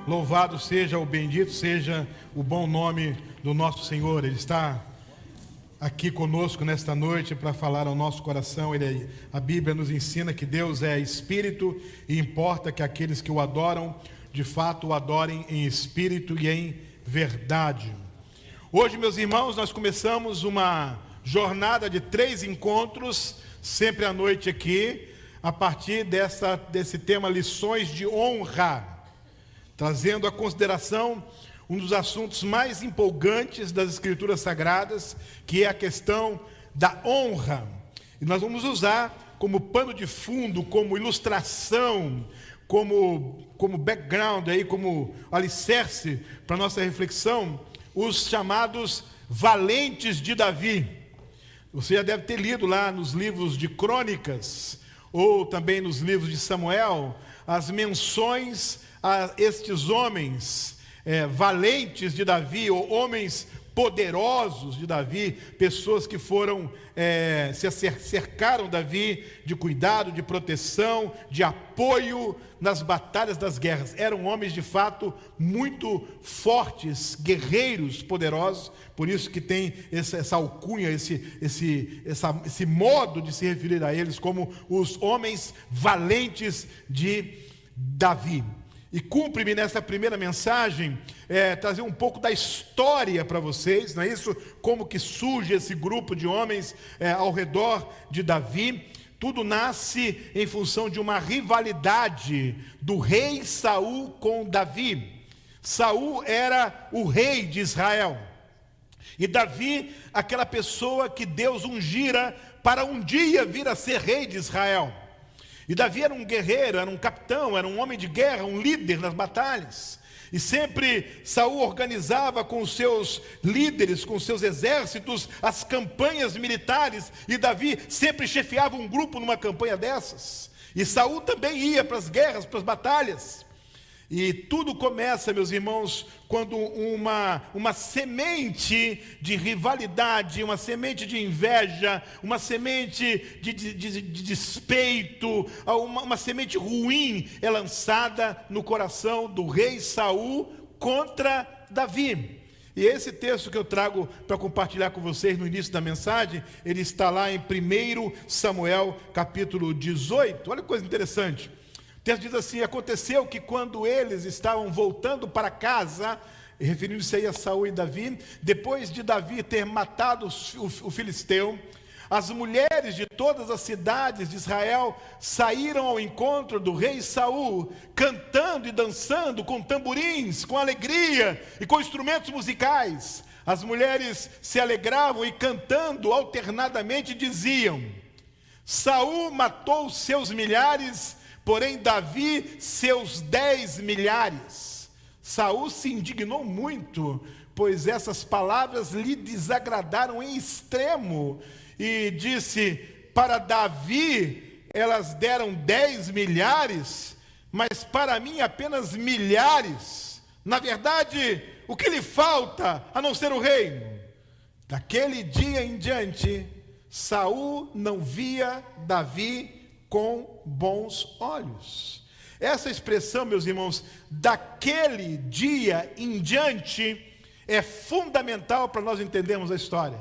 Louvado seja o bendito seja o bom nome do nosso Senhor. Ele está aqui conosco nesta noite para falar ao nosso coração. A Bíblia nos ensina que Deus é Espírito e importa que aqueles que o adoram, de fato o adorem em Espírito e em verdade. Hoje, meus irmãos, nós começamos uma jornada de 3 encontros, sempre à noite aqui, a partir desse tema lições de honra, trazendo à consideração um dos assuntos mais empolgantes das Escrituras Sagradas, que é a questão da honra. E nós vamos usar como pano de fundo, como ilustração, como background, como alicerce para a nossa reflexão, os chamados valentes de Davi. Você já deve ter lido lá nos livros de Crônicas, ou também nos livros de Samuel, as menções a estes homens valentes de Davi, ou homens poderosos de Davi, pessoas que foram, cercaram Davi de cuidado, de proteção, de apoio nas batalhas das guerras. Eram homens de fato muito fortes, guerreiros poderosos, por isso que tem essa alcunha, esse modo de se referir a eles como os homens valentes de Davi. E cumpre-me nessa primeira mensagem trazer um pouco da história para vocês, não é isso? Como que surge esse grupo de homens ao redor de Davi. Tudo nasce em função de uma rivalidade do rei Saul com Davi. Saul era o rei de Israel. E Davi, aquela pessoa que Deus ungira para um dia vir a ser rei de Israel. E Davi era um guerreiro, era um capitão, era um homem de guerra, um líder nas batalhas. E sempre Saul organizava com os seus líderes, com os seus exércitos, as campanhas militares. E Davi sempre chefiava um grupo numa campanha dessas. E Saul também ia para as guerras, para as batalhas. E tudo começa, meus irmãos, quando uma semente de rivalidade, uma semente de inveja, uma semente de despeito, uma semente ruim é lançada no coração do rei Saul contra Davi. E esse texto que eu trago para compartilhar com vocês no início da mensagem, ele está lá em 1 Samuel capítulo 18. Olha que coisa interessante. O texto diz assim: aconteceu que quando eles estavam voltando para casa, referindo-se aí a Saul e Davi, depois de Davi ter matado o filisteu, as mulheres de todas as cidades de Israel saíram ao encontro do rei Saul, cantando e dançando com tamborins, com alegria e com instrumentos musicais. As mulheres se alegravam e cantando alternadamente diziam: Saul matou seus milhares, porém Davi seus 10 milhares. Saul se indignou muito, pois essas palavras lhe desagradaram em extremo, e disse: para Davi elas deram 10 milhares, mas para mim apenas milhares. Na verdade, o que lhe falta a não ser o reino? Daquele dia em diante, Saul não via Davi com bons olhos. Essa expressão, meus irmãos, daquele dia em diante, é fundamental para nós entendermos a história,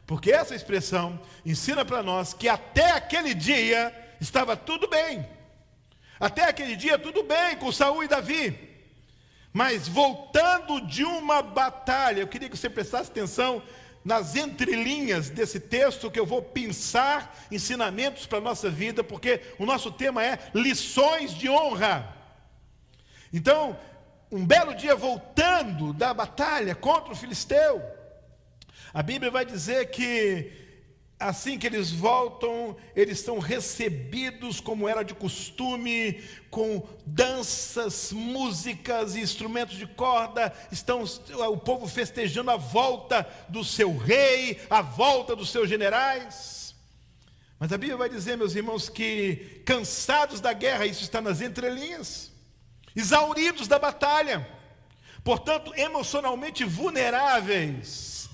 porque essa expressão ensina para nós que até aquele dia estava tudo bem. Até aquele dia tudo bem com Saul e Davi, mas voltando de uma batalha, eu queria que você prestasse atenção nas entrelinhas desse texto, que eu vou pensar ensinamentos para a nossa vida, porque o nosso tema é lições de honra. Então, um belo dia voltando da batalha contra o filisteu, a Bíblia vai dizer que assim que eles voltam, eles são recebidos como era de costume, com danças, músicas e instrumentos de corda. Estão o povo festejando a volta do seu rei, a volta dos seus generais. Mas a Bíblia vai dizer, meus irmãos, que cansados da guerra, isso está nas entrelinhas, exauridos da batalha, portanto emocionalmente vulneráveis,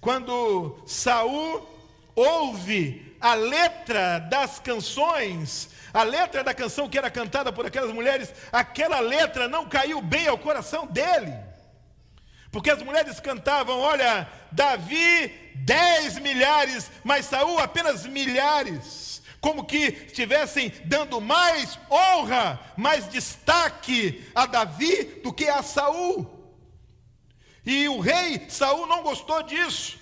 quando Saul ouve a letra das canções, a letra da canção que era cantada por aquelas mulheres, aquela letra não caiu bem ao coração dele. Porque as mulheres cantavam, olha, Davi 10 milhares, mas Saul apenas milhares. Como que estivessem dando mais honra, mais destaque a Davi do que a Saul. E o rei Saul não gostou disso.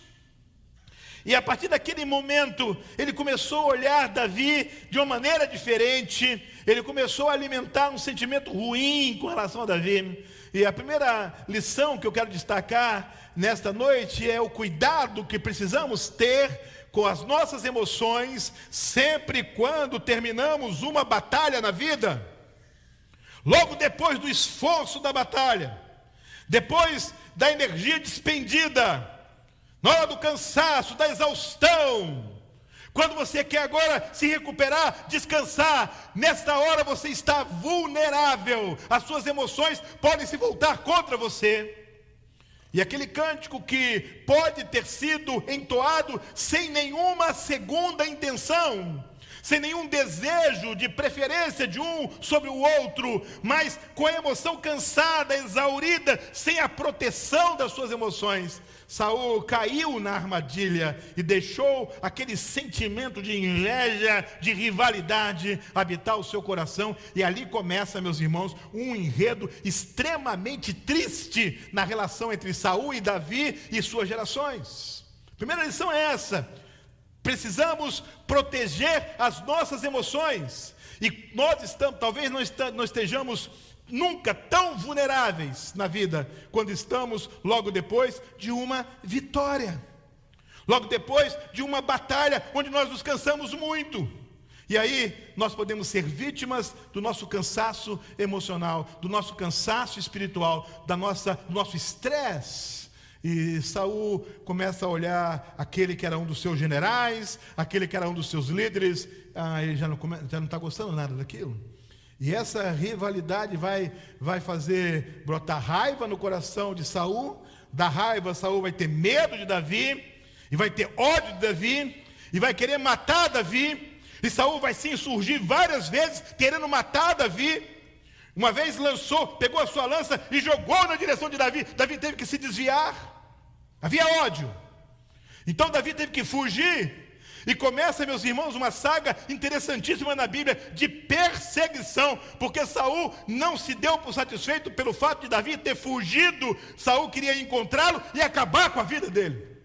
E a partir daquele momento, ele começou a olhar Davi de uma maneira diferente. Ele começou a alimentar um sentimento ruim com relação a Davi. E a primeira lição que eu quero destacar nesta noite é o cuidado que precisamos ter com as nossas emoções sempre quando terminamos uma batalha na vida. Logo depois do esforço da batalha, depois da energia despendida, na hora do cansaço, da exaustão, quando você quer agora se recuperar, descansar, nesta hora você está vulnerável, as suas emoções podem se voltar contra você. E aquele cântico que pode ter sido entoado sem nenhuma segunda intenção, sem nenhum desejo de preferência de um sobre o outro, mas com a emoção cansada, exaurida, sem a proteção das suas emoções, Saul caiu na armadilha e deixou aquele sentimento de inveja, de rivalidade habitar o seu coração. E ali começa, meus irmãos, um enredo extremamente triste na relação entre Saul e Davi e suas gerações. A primeira lição é essa: precisamos proteger as nossas emoções. E nós estamos, talvez não estejamos nunca tão vulneráveis na vida quando estamos logo depois de uma vitória, logo depois de uma batalha onde nós nos cansamos muito. E aí nós podemos ser vítimas do nosso cansaço emocional, do nosso cansaço espiritual, do nosso estresse. E Saul começa a olhar aquele que era um dos seus generais, aquele que era um dos seus líderes, ele já não está gostando nada daquilo. E essa rivalidade vai fazer brotar raiva no coração de Saul. Da raiva, Saul vai ter medo de Davi, e vai ter ódio de Davi, e vai querer matar Davi. E Saul vai se insurgir várias vezes, querendo matar Davi. Uma vez pegou a sua lança e jogou na direção de Davi. Davi teve que se desviar. Havia ódio. Então Davi teve que fugir. E começa, meus irmãos, uma saga interessantíssima na Bíblia de perseguição, porque Saul não se deu por satisfeito pelo fato de Davi ter fugido. Saul queria encontrá-lo e acabar com a vida dele.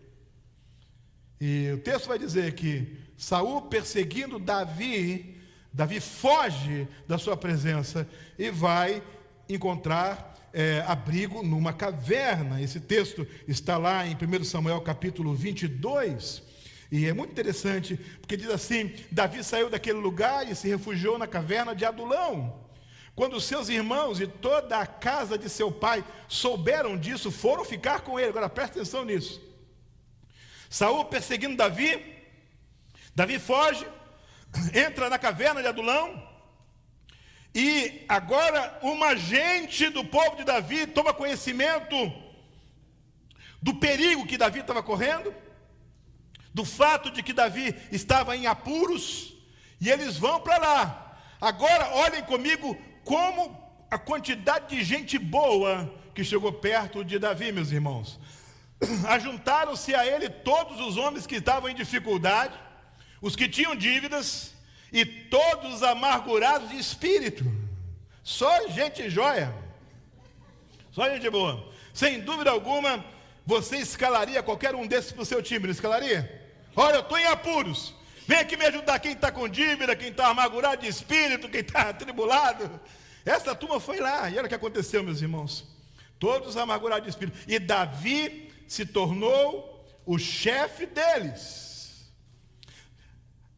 E o texto vai dizer que Saul, perseguindo Davi foge da sua presença e vai encontrar abrigo numa caverna. Esse texto está lá em 1 Samuel capítulo 22. E é muito interessante, porque diz assim: Davi saiu daquele lugar e se refugiou na caverna de Adulão. Quando seus irmãos e toda a casa de seu pai souberam disso, foram ficar com ele. Agora presta atenção nisso. Saul perseguindo Davi foge, entra na caverna de Adulão, e agora uma agente do povo de Davi toma conhecimento do perigo que Davi estava correndo, do fato de que Davi estava em apuros, e eles vão para lá. Agora olhem comigo como a quantidade de gente boa que chegou perto de Davi, meus irmãos. Ajuntaram-se a ele todos os homens que estavam em dificuldade, os que tinham dívidas, e todos os amargurados de espírito. Só gente joia, só gente boa. Sem dúvida alguma, você escalaria qualquer um desses para o seu time, não escalaria? Olha, eu estou em apuros, vem aqui me ajudar. Quem está com dívida, quem está amargurado de espírito, quem está atribulado. Essa turma foi lá, e olha o que aconteceu, meus irmãos. Todos amargurados de espírito. E Davi se tornou o chefe deles.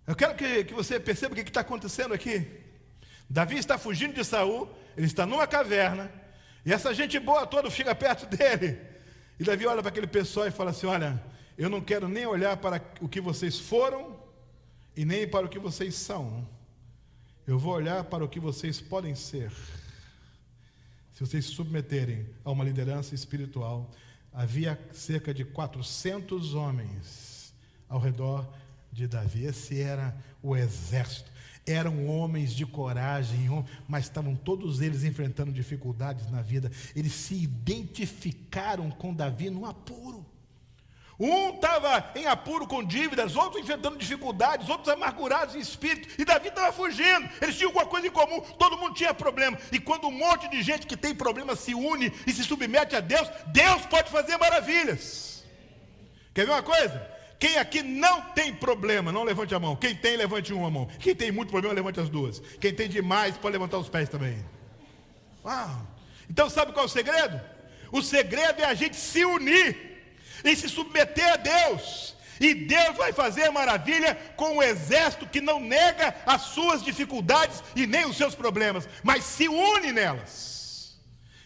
Eu quero que você perceba o que está acontecendo aqui. Davi está fugindo de Saul, ele está numa caverna, e essa gente boa toda chega perto dele. E Davi olha para aquele pessoal e fala assim: olha, eu não quero nem olhar para o que vocês foram e nem para o que vocês são. Eu vou olhar para o que vocês podem ser. Se vocês se submeterem a uma liderança espiritual. Havia cerca de 400 homens ao redor de Davi. Esse era o exército. Eram homens de coragem, mas estavam todos eles enfrentando dificuldades na vida. Eles se identificaram com Davi no apuro. Um estava em apuro com dívidas, outros enfrentando dificuldades, outros amargurados em espírito, e Davi estava fugindo. Eles tinham alguma coisa em comum, todo mundo tinha problema. E quando um monte de gente que tem problema se une e se submete a Deus, Deus pode fazer maravilhas. Quer ver uma coisa? Quem aqui não tem problema, não levante a mão. Quem tem, levante uma mão. Quem tem muito problema, levante as duas. Quem tem demais, pode levantar os pés também. Uau. Então sabe qual é o segredo? O segredo é a gente se unir e se submeter a Deus, e Deus vai fazer maravilha com um exército que não nega as suas dificuldades e nem os seus problemas, mas se une nelas.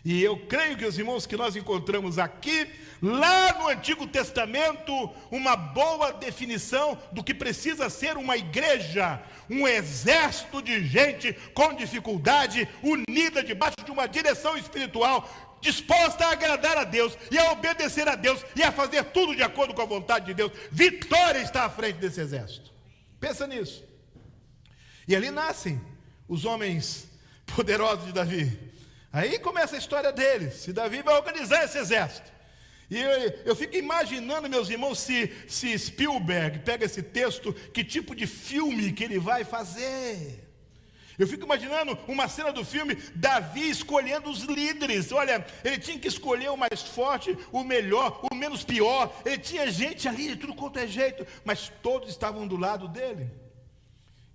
E eu creio que os irmãos que nós encontramos aqui, lá no Antigo Testamento, uma boa definição do que precisa ser uma igreja, um exército de gente com dificuldade, unida debaixo de uma direção espiritual, disposta a agradar a Deus, e a obedecer a Deus, e a fazer tudo de acordo com a vontade de Deus. Vitória está à frente desse exército. Pensa nisso. E ali nascem os homens poderosos de Davi. Aí começa a história deles. Se Davi vai organizar esse exército. E eu fico imaginando, meus irmãos, se Spielberg pega esse texto, que tipo de filme que ele vai fazer. Eu fico imaginando uma cena do filme, Davi escolhendo os líderes. Olha, ele tinha que escolher o mais forte, o melhor, o menos pior. Ele tinha gente ali de tudo quanto é jeito, mas todos estavam do lado dele.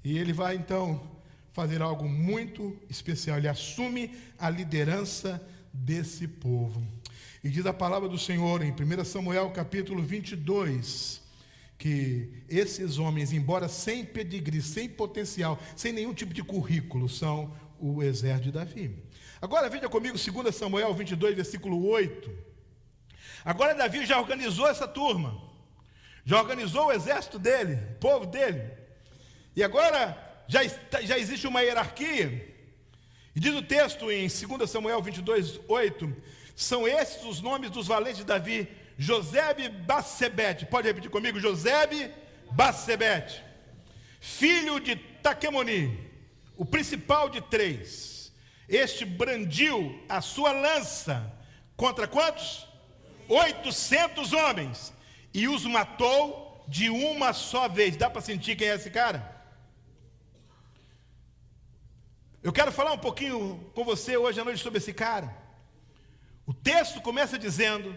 E ele vai então fazer algo muito especial. Ele assume a liderança desse povo. E diz a palavra do Senhor em 1 Samuel capítulo 22... que esses homens, embora sem pedigree, sem potencial, sem nenhum tipo de currículo, são o exército de Davi. Agora veja comigo 2 Samuel 22, versículo 8. Agora Davi já organizou essa turma, já organizou o exército dele, o povo dele, e agora já existe uma hierarquia. E diz o texto em 2 Samuel 22, 8, são esses os nomes dos valentes de Davi: Josebe-Bassebete, pode repetir comigo, Josebe-Bassebete, filho de Taquemoni, o principal de 3. Este brandiu a sua lança contra quantos? 800 homens, e os matou de uma só vez. Dá para sentir quem é esse cara? Eu quero falar um pouquinho com você hoje à noite sobre esse cara. O texto começa dizendo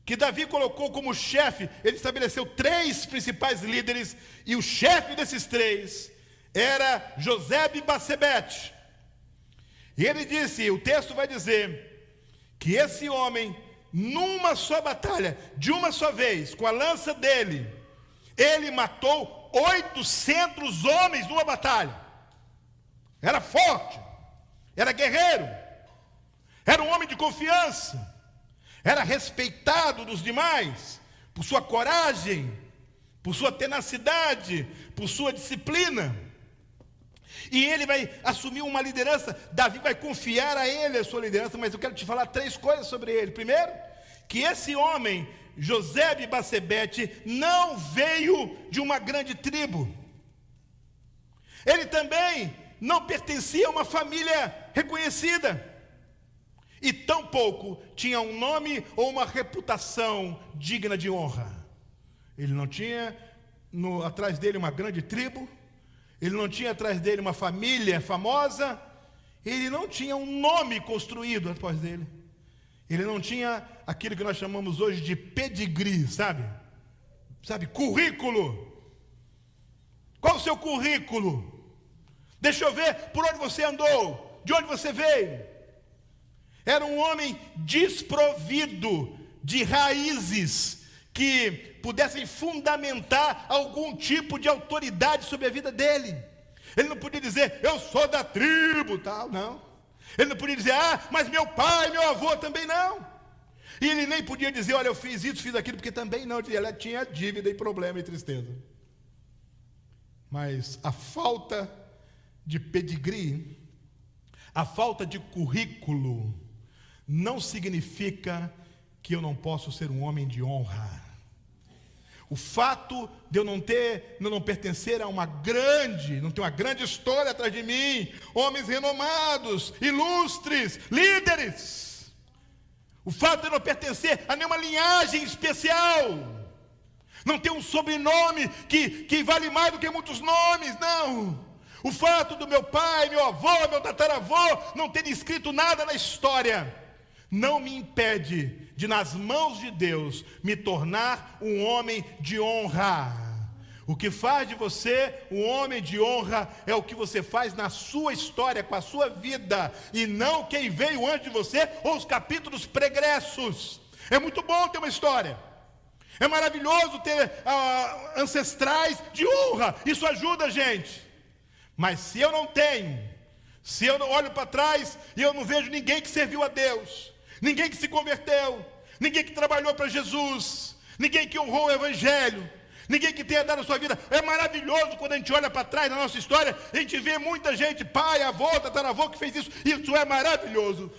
que Davi colocou como chefe, ele estabeleceu 3 principais líderes, e o chefe desses 3 era Josebe-Bassebete. E ele disse, o texto vai dizer, que esse homem, numa só batalha, de uma só vez, com a lança dele, ele matou 800 homens numa batalha. Era forte, era guerreiro, era um homem de confiança, era respeitado dos demais por sua coragem, por sua tenacidade, por sua disciplina. E ele vai assumir uma liderança. Davi vai confiar a ele a sua liderança, mas eu quero te falar 3 coisas sobre ele. Primeiro, que esse homem, Josebe-Bassebete, não veio de uma grande tribo. Ele também não pertencia a uma família reconhecida. E tampouco tinha um nome ou uma reputação digna de honra. Ele não tinha atrás dele uma grande tribo, ele não tinha atrás dele uma família famosa, ele não tinha um nome construído após dele, ele não tinha aquilo que nós chamamos hoje de pedigree, sabe, currículo. Qual o seu currículo? Deixa eu ver por onde você andou, de onde você veio. Era um homem desprovido de raízes que pudessem fundamentar algum tipo de autoridade sobre a vida dele. Ele não podia dizer, eu sou da tribo, tal, não. Ele não podia dizer, mas meu pai, meu avô também não. E ele nem podia dizer, olha, eu fiz isso, fiz aquilo, porque também não. Ele tinha dívida e problema e tristeza. Mas a falta de pedigree, a falta de currículo, não significa que eu não posso ser um homem de honra. O fato de eu não pertencer a não ter uma grande história atrás de mim, homens renomados, ilustres, líderes. O fato de eu não pertencer a nenhuma linhagem especial, não ter um sobrenome que vale mais do que muitos nomes, não. O fato do meu pai, meu avô, meu tataravô não ter escrito nada na história, não me impede de, nas mãos de Deus, me tornar um homem de honra. O que faz de você um homem de honra é o que você faz na sua história, com a sua vida, e não quem veio antes de você ou os capítulos pregressos. É muito bom ter uma história, é maravilhoso ter ancestrais de honra, isso ajuda a gente. Mas se eu não tenho, se eu não olho para trás e eu não vejo ninguém que serviu a Deus, ninguém que se converteu, ninguém que trabalhou para Jesus, ninguém que honrou o Evangelho, ninguém que tenha dado a sua vida. É maravilhoso quando a gente olha para trás na nossa história, a gente vê muita gente, pai, avô, tataravô, que fez isso é maravilhoso.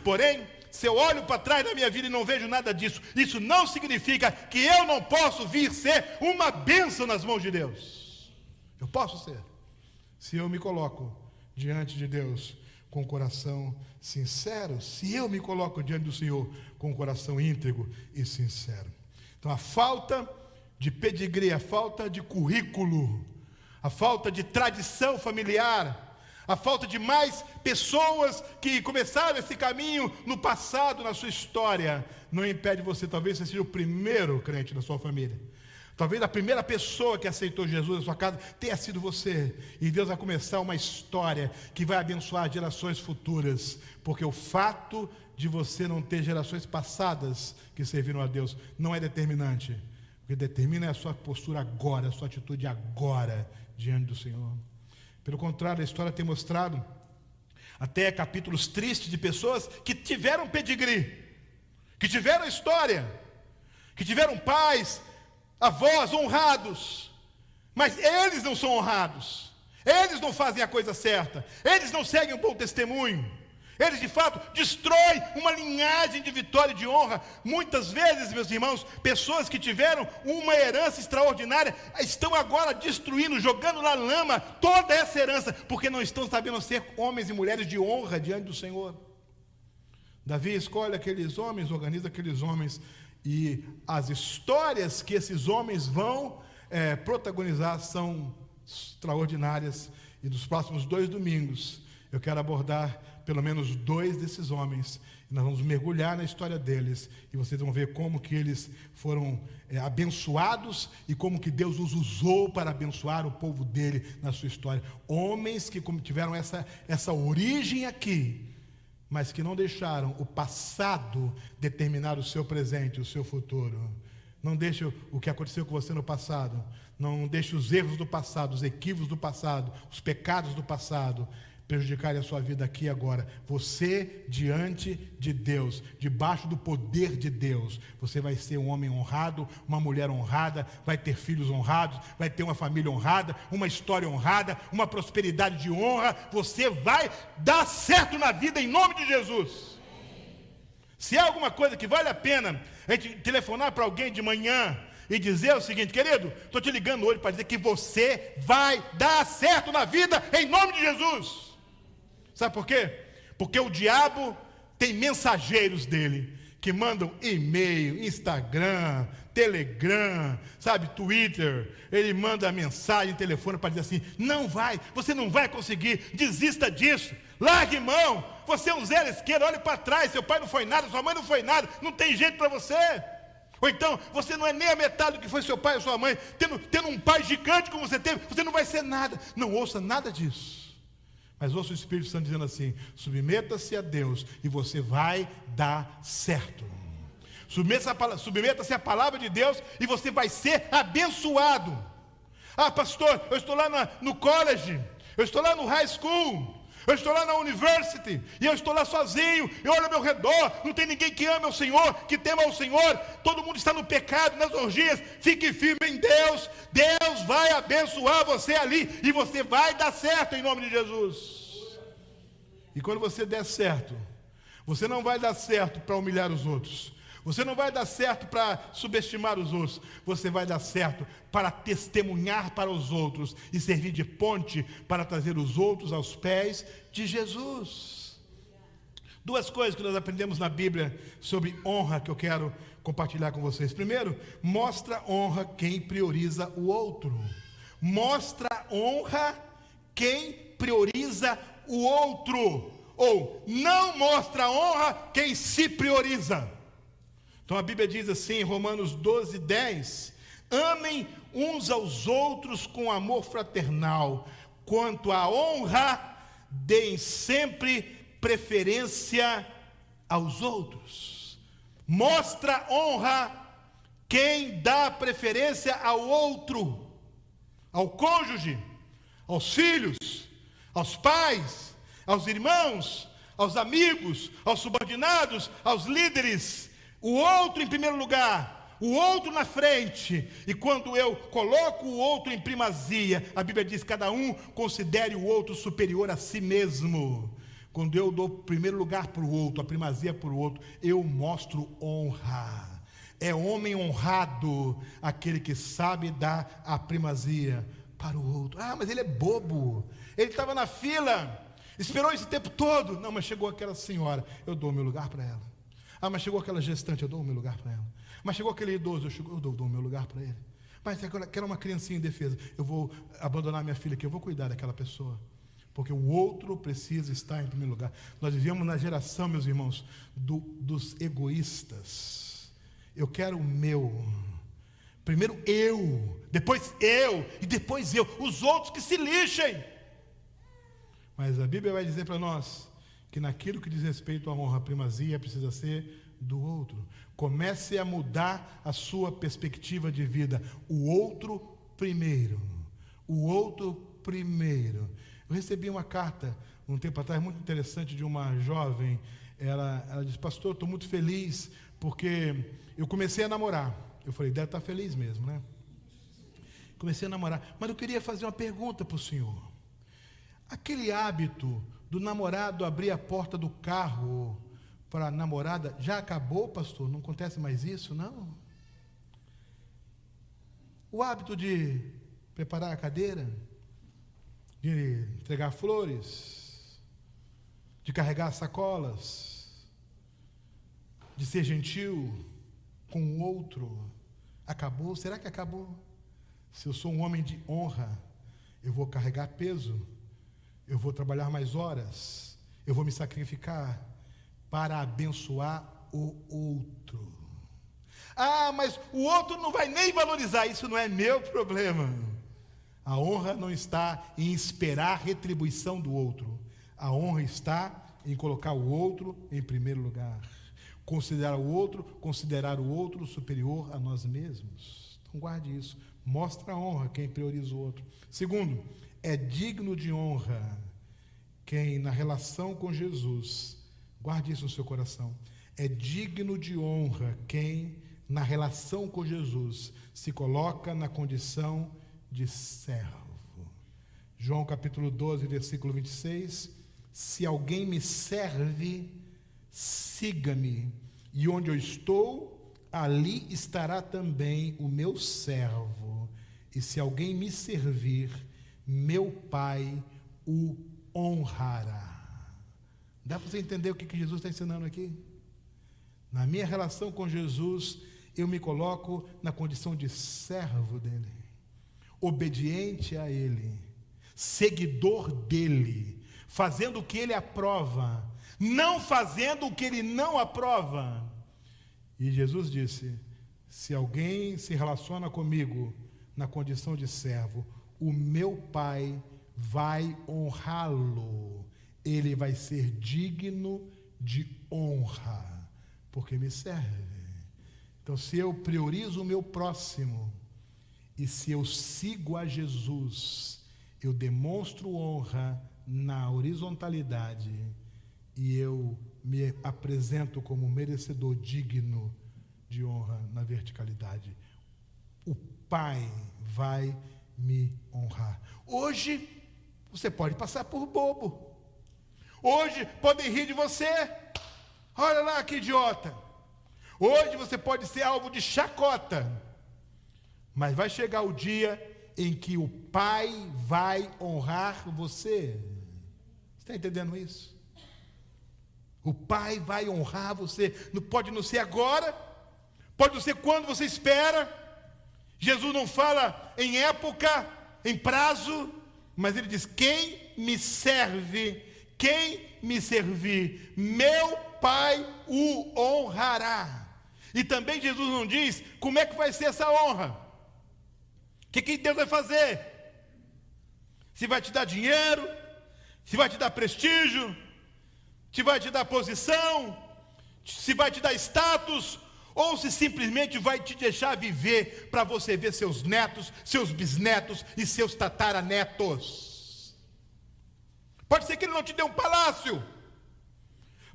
Porém, se eu olho para trás da minha vida e não vejo nada disso, isso não significa que eu não posso vir ser uma bênção nas mãos de Deus. Eu posso ser, se eu me coloco diante de Deus com o coração sincero, se eu me coloco diante do Senhor com o coração íntegro e sincero. Então a falta de pedigree, a falta de currículo, a falta de tradição familiar, a falta de mais pessoas que começaram esse caminho no passado, na sua história, não impede você. Talvez você seja o primeiro crente da sua família, talvez a primeira pessoa que aceitou Jesus na sua casa tenha sido você, e Deus vai começar uma história que vai abençoar gerações futuras, porque o fato de você não ter gerações passadas que serviram a Deus não é determinante. O que determina é a sua postura agora, a sua atitude agora diante do Senhor. Pelo contrário, a história tem mostrado até capítulos tristes de pessoas que tiveram pedigree, que tiveram história, que tiveram pais, avós honrados, mas eles não são honrados, eles não fazem a coisa certa, eles não seguem um bom testemunho, eles de fato destroem uma linhagem de vitória e de honra. Muitas vezes, meus irmãos, pessoas que tiveram uma herança extraordinária estão agora destruindo, jogando na lama toda essa herança, porque não estão sabendo ser homens e mulheres de honra diante do Senhor. Davi escolhe aqueles homens, organiza aqueles homens, e as histórias que esses homens vão protagonizar são extraordinárias. E nos próximos 2 domingos eu quero abordar pelo menos 2 desses homens, e nós vamos mergulhar na história deles, e vocês vão ver como que eles foram abençoados, e como que Deus os usou para abençoar o povo dele na sua história. Homens que tiveram essa origem aqui, mas que não deixaram o passado determinar o seu presente, o seu futuro. Não deixe o que aconteceu com você no passado, não deixe os erros do passado, os equívocos do passado, os pecados do passado prejudicarem a sua vida aqui e agora. Você diante de Deus, debaixo do poder de Deus, você vai ser um homem honrado, uma mulher honrada, vai ter filhos honrados, vai ter uma família honrada, uma história honrada, uma prosperidade de honra. Você vai dar certo na vida em nome de Jesus. Se há alguma coisa que vale a pena a gente telefonar para alguém de manhã e dizer o seguinte: querido, estou te ligando hoje para dizer que você vai dar certo na vida em nome de Jesus. Sabe por quê? Porque o diabo tem mensageiros dele que mandam e-mail, Instagram, Telegram, sabe, Twitter. Ele manda mensagem, telefone para dizer assim: não vai, você não vai conseguir, desista disso, largue mão, você é um zero à esquerda, olhe para trás, seu pai não foi nada, sua mãe não foi nada, não tem jeito para você. Ou então, você não é nem a metade do que foi seu pai ou sua mãe, tendo um pai gigante como você teve, você não vai ser nada. Não ouça nada disso. Mas ouça o Espírito Santo dizendo assim: submeta-se a Deus e você vai dar certo. Submeta-se à palavra de Deus e você vai ser abençoado. Ah, pastor, eu estou lá no college, eu estou lá no high school, eu estou lá na university, e eu estou lá sozinho, eu olho ao meu redor, não tem ninguém que ame ao Senhor, que tema ao Senhor, todo mundo está no pecado, nas orgias. Fique firme em Deus, Deus vai abençoar você ali, e você vai dar certo em nome de Jesus. E quando você der certo, você não vai dar certo para humilhar os outros, Você não vai dar certo para subestimar os outros. Você vai dar certo para testemunhar para os outros e servir de ponte para trazer os outros aos pés de Jesus. Duas coisas que nós aprendemos na Bíblia sobre honra que eu quero compartilhar com vocês. Primeiro, mostra honra quem prioriza o outro. Mostra honra quem prioriza o outro. Ou não mostra honra quem se prioriza. Então a Bíblia diz assim, em Romanos 12:10, amem uns aos outros com amor fraternal. Quanto à honra, deem sempre preferência aos outros. Mostra honra quem dá preferência ao outro, ao cônjuge, aos filhos, aos pais, aos irmãos, aos amigos, aos subordinados, aos líderes. O outro em primeiro lugar, o outro na frente. E quando eu coloco o outro em primazia, a Bíblia diz: cada um considere o outro superior a si mesmo. Quando eu dou primeiro lugar para o outro, a primazia para o outro, eu mostro honra. É homem honrado aquele que sabe dar a primazia para o outro. Ah, mas ele é bobo. Ele estava na fila, esperou esse tempo todo. Não, mas chegou aquela senhora, eu dou o meu lugar para ela. Ah, mas chegou aquela gestante, eu dou o meu lugar para ela. Mas chegou aquele idoso, eu dou o meu lugar para ele. Mas agora aquela uma criancinha indefesa, eu vou abandonar minha filha aqui, eu vou cuidar daquela pessoa. Porque o outro precisa estar em primeiro lugar. Nós vivemos na geração, meus irmãos, dos egoístas. Eu quero o meu. Primeiro eu, depois eu e depois eu. Os outros que se lixem. Mas a Bíblia vai dizer para nós que naquilo que diz respeito à honra, a primazia precisa ser do outro. Comece a mudar a sua perspectiva de vida. O outro primeiro. O outro primeiro. Eu recebi uma carta, um tempo atrás, muito interessante, de uma jovem. Ela disse: pastor, estou muito feliz, porque eu comecei a namorar. Eu falei: deve estar feliz mesmo, né? Comecei a namorar, mas eu queria fazer uma pergunta para o senhor. Aquele hábito do namorado abrir a porta do carro para a namorada, já acabou, pastor? Não acontece mais isso, não? O hábito de preparar a cadeira, de entregar flores, de carregar sacolas, de ser gentil com o outro, acabou? Será que acabou? Se eu sou um homem de honra, eu vou carregar peso, eu vou trabalhar mais horas, eu vou me sacrificar para abençoar o outro. Ah, mas o outro não vai nem valorizar, isso não é meu problema. A honra não está em esperar retribuição do outro. A honra está em colocar o outro em primeiro lugar. Considerar o outro superior a nós mesmos. Então guarde isso. Mostra a honra quem prioriza o outro. Segundo, é digno de honra quem na relação com Jesus, guarde isso no seu coração, é digno de honra quem na relação com Jesus se coloca na condição de servo. João capítulo 12, versículo 26, se alguém me serve, siga-me, e onde eu estou, ali estará também o meu servo, e se alguém me servir, meu Pai o honrará. Dá para você entender o que Jesus está ensinando aqui? Na minha relação com Jesus, eu me coloco na condição de servo dele, obediente a ele, seguidor dele, fazendo o que ele aprova, não fazendo o que ele não aprova. E Jesus disse: se alguém se relaciona comigo na condição de servo, o meu Pai vai honrá-lo. Ele vai ser digno de honra, porque me serve. Então, se eu priorizo o meu próximo, e se eu sigo a Jesus, eu demonstro honra na horizontalidade, e eu me apresento como merecedor digno de honra na verticalidade. O Pai vai me honrar. Hoje, você pode passar por bobo. Hoje, podem rir de você. Olha lá que idiota. Hoje você pode ser alvo de chacota, mas vai chegar o dia em que o Pai vai honrar você. Você está entendendo isso? O Pai vai honrar você. Não pode não ser agora, pode não ser quando você espera. Jesus não fala em época, em prazo, mas ele diz: quem me serve, quem me servir, meu Pai o honrará. E também Jesus não diz como é que vai ser essa honra. O que Deus vai fazer? Se vai te dar dinheiro, se vai te dar prestígio, se vai te dar posição, se vai te dar status, ou se simplesmente vai te deixar viver para você ver seus netos, seus bisnetos e seus tataranetos. Pode ser que ele não te dê um palácio,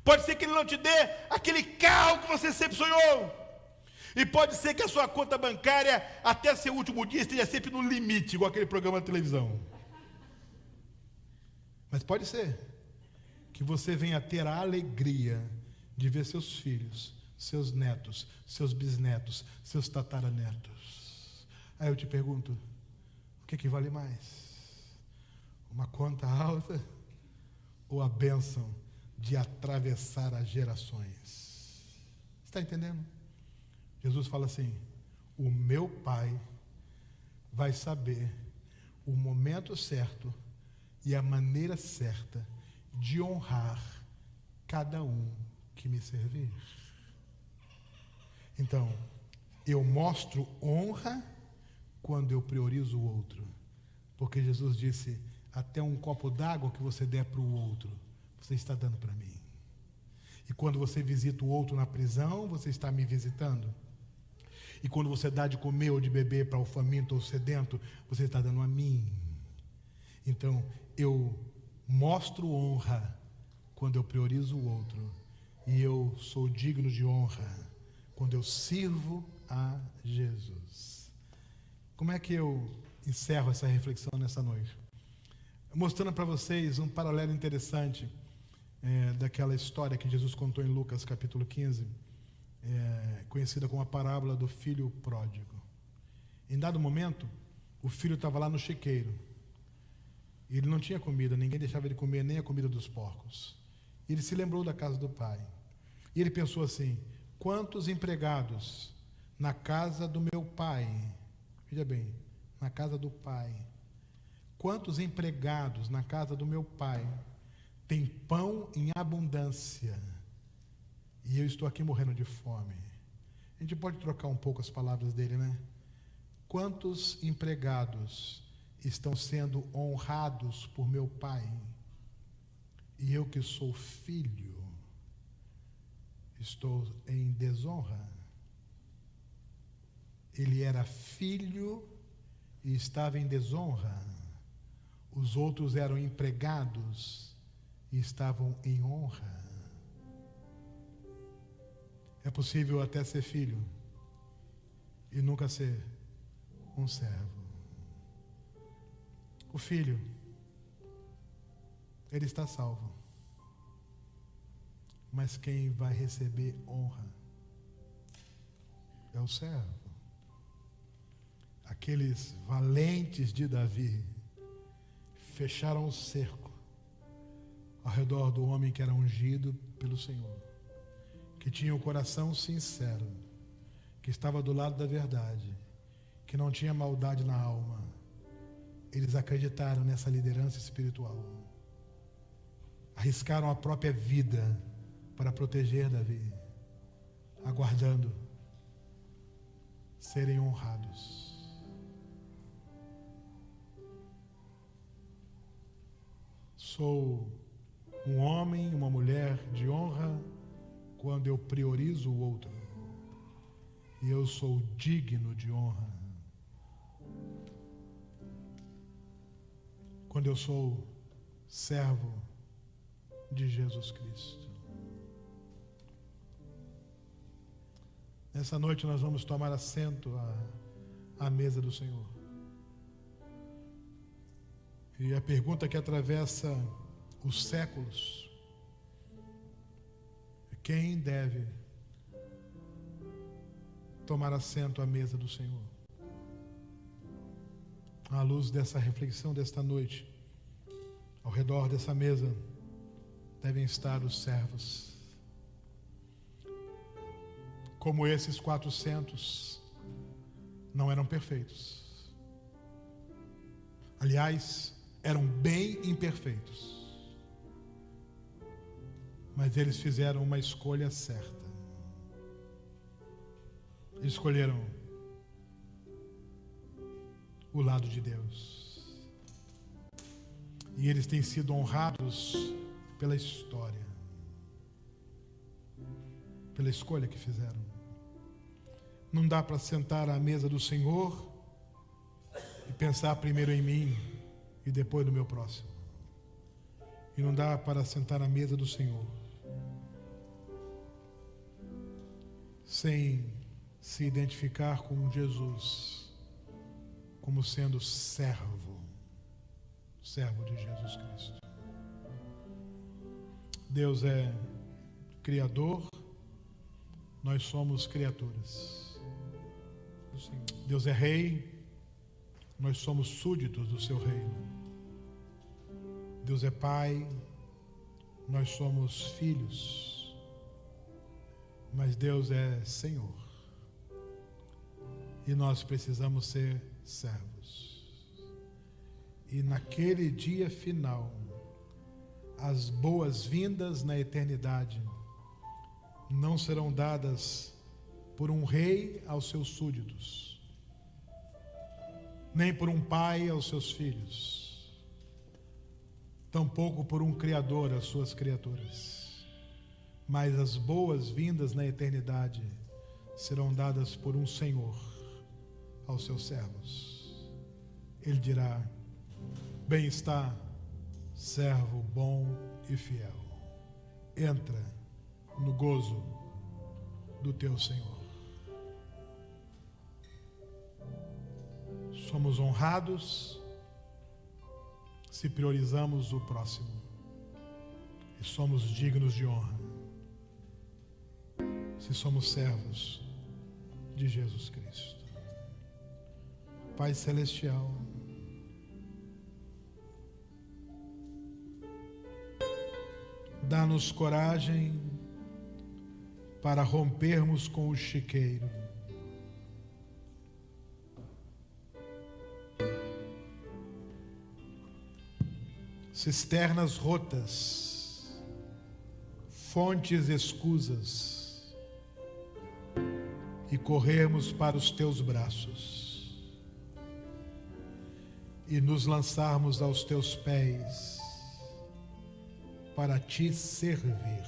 pode ser que ele não te dê aquele carro que você sempre sonhou, e pode ser que a sua conta bancária até seu último dia esteja sempre no limite, igual aquele programa de televisão. Mas pode ser que você venha ter a alegria de ver seus filhos, seus netos, seus bisnetos, seus tataranetos. Aí eu te pergunto, o que vale mais? Uma conta alta ou a bênção de atravessar as gerações? Está entendendo? Jesus fala assim: o meu Pai vai saber o momento certo e a maneira certa de honrar cada um que me servir. Então, eu mostro honra quando eu priorizo o outro, porque Jesus disse: até um copo d'água que você der para o outro, você está dando para mim. E quando você visita o outro na prisão, você está me visitando. E quando você dá de comer ou de beber para o faminto ou sedento, você está dando a mim. Então, eu mostro honra quando eu priorizo o outro, e eu sou digno de honra quando eu sirvo a Jesus. Como é que eu encerro essa reflexão nessa noite? Mostrando para vocês um paralelo interessante daquela história que Jesus contou em Lucas capítulo 15, conhecida como a parábola do filho pródigo. Em dado momento, o filho estava lá no chiqueiro, e ele não tinha comida, ninguém deixava ele comer nem a comida dos porcos. E ele se lembrou da casa do pai, e ele pensou assim: quantos empregados na casa do meu pai, veja bem, na casa do pai, quantos empregados na casa do meu pai tem pão em abundância, e eu estou aqui morrendo de fome? A gente pode trocar um pouco as palavras dele, né? Quantos empregados estão sendo honrados por meu pai, e eu que sou filho estou em desonra? Ele era filho e estava em desonra. Os outros eram empregados e estavam em honra. É possível até ser filho e nunca ser um servo. O filho, ele está salvo, mas quem vai receber honra é o servo. Aqueles valentes de Davi fecharam o cerco ao redor do homem que era ungido pelo Senhor, que tinha o coração sincero, que estava do lado da verdade, que não tinha maldade na alma. Eles acreditaram nessa liderança espiritual, arriscaram a própria vida para proteger Davi, aguardando serem honrados. Sou um homem, uma mulher de honra quando eu priorizo o outro, e eu sou digno de honra quando eu sou servo de Jesus Cristo. Nessa noite nós vamos tomar assento à mesa do Senhor. E a pergunta que atravessa os séculos: quem deve tomar assento à mesa do Senhor. À luz dessa reflexão desta noite, ao redor dessa mesa devem estar os servos. Como esses 400 não eram perfeitos. Aliás, eram bem imperfeitos. Mas eles fizeram uma escolha certa. Eles escolheram o lado de Deus. E eles têm sido honrados pela história, pela escolha que fizeram. Não dá para sentar à mesa do Senhor e pensar primeiro em mim e depois no meu próximo. E não dá para sentar à mesa do Senhor sem se identificar com Jesus como sendo servo de Jesus Cristo. Deus é Criador, nós somos criaturas. Deus é Rei, nós somos súditos do seu reino. Deus é Pai, nós somos filhos. Mas Deus é Senhor. E nós precisamos ser servos. E naquele dia final, as boas-vindas na eternidade não serão dadas por um rei aos seus súditos, nem por um pai aos seus filhos, tampouco por um criador às suas criaturas. Mas as boas-vindas na eternidade serão dadas por um Senhor aos seus servos. Ele dirá: bem está, servo bom e fiel. Entra no gozo do teu Senhor. Somos honrados se priorizamos o próximo. E somos dignos de honra se somos servos de Jesus Cristo. Pai Celestial, dá-nos coragem para rompermos com o chiqueiro. Cisternas rotas, fontes escusas, e corrermos para os teus braços e nos lançarmos aos teus pés para te servir,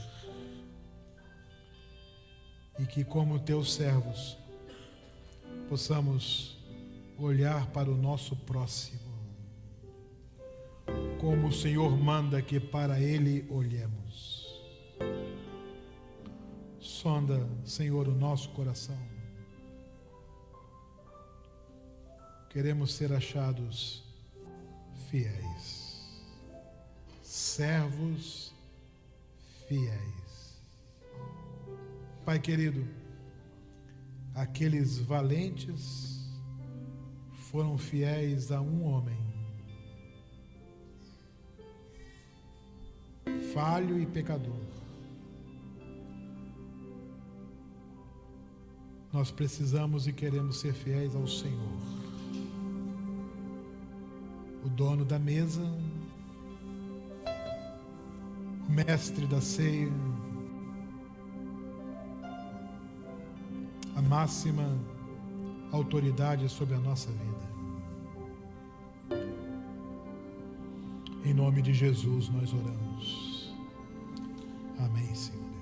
e que, como teus servos, possamos olhar para o nosso próximo como o Senhor manda que para ele olhemos. Sonda, Senhor, o nosso coração. Queremos ser achados fiéis, servos fiéis. Pai querido, aqueles valentes foram fiéis a um homem, falho e pecador. Nós precisamos e queremos ser fiéis ao Senhor, o dono da mesa, o mestre da ceia, a máxima autoridade sobre a nossa vida. Em nome de Jesus nós oramos. Amém, Senhor.